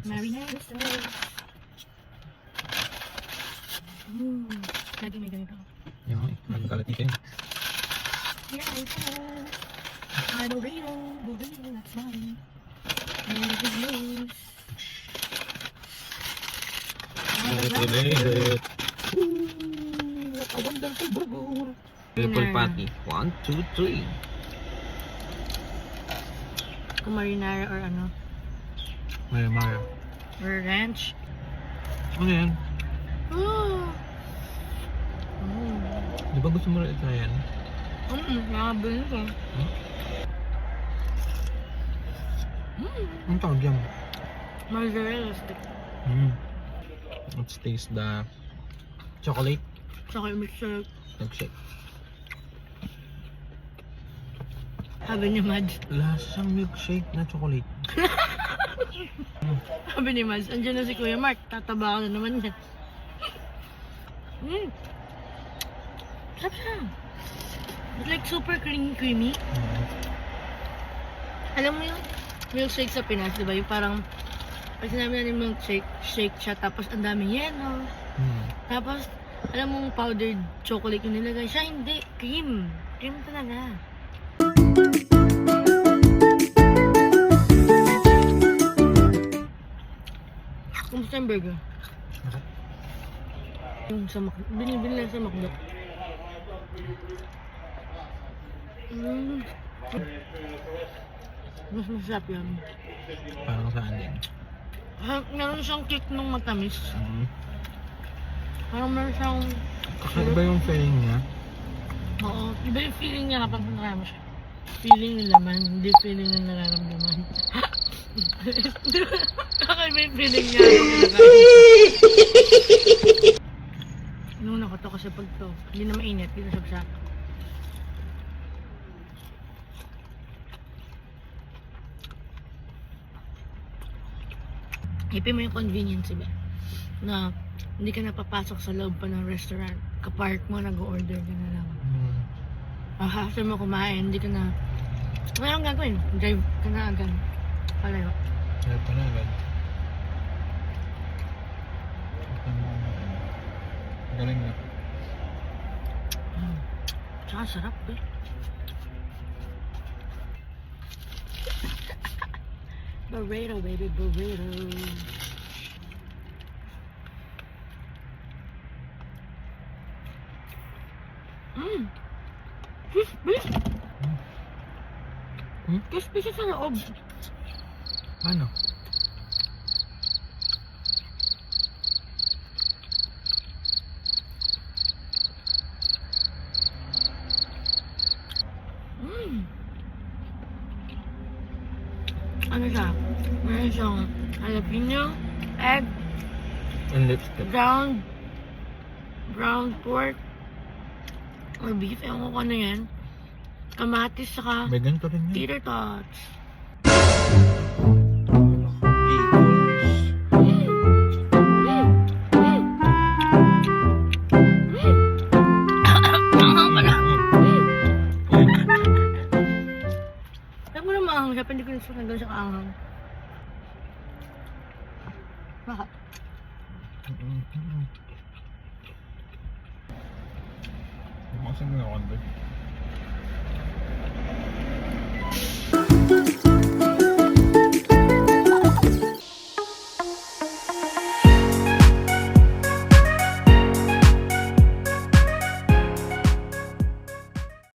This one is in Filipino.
Marinara sauce. Lagi may ganito. Yung nagkalat chicken. Yeah, I'm burrito, that's mine. And the news. Related. What a wonderful burger. Triple patty. 1, 2, 3. Kung marinara or ano, Maya. or ranch. Ano yan? Oh. Di ba gusto mo rin ito yan? Nakabili ko. Ang tawag dyan? Mozzarella stick. Let's taste the chocolate Tsaka yung mixture. milkshake. Sabi ni Mads. Lasang milkshake na chocolate. Sabi ni Mads, andyan na si Kuya Mark. Tataba ka na naman yan. Sarap siya. It's like super creamy. Alam mo yung milkshake sa Pinas, di ba? Yung parang, pag sinabi natin milkshake, shake siya, tapos ang daming yelo. Tapos, alam mong powdered chocolate yung nilagay. Siya hindi. Cream. Cream talaga. Kumusta yung burger? Yung sa binibili lang sa McDo. Mas masarap yan. Parang saan din? Meron siyang kick nung matamis. Parang meron siyang... Kakaiba yung feeling niya. Oo, iba yung feeling niya kapag narama siya. Feeling ng laman, hindi feeling ng nararamdaman. Kakaiba yung feeling niya kapag nakain siya. Nuna ko to kasi pag to, hindi na mainit, hindi na sabsak. Ipin mo yung convenience ba? Na hindi ka napapasok sa loob pa ng restaurant. Kapark mo, nag-order ka na lang. After mo kumain, hindi ka na... Wala kang gagawin. Drive ka na agad. Palayo. Sarap ka na agad. Galing na. Tsaka sarap eh. Burrito, baby, burrito. Crispy. Crispy siya sa loob. Ano? Ano siya? Meron siyang jalapeno, egg, And lipstick. ground pork, or beef, ewan ko ano yan. Kamatis, saka May ganito rin yun. tater tots. Alam mo na maanghang siya, pero hindi ko gusto na gano'n siya kaanghang. Bakit? Bukasin mo yung convert.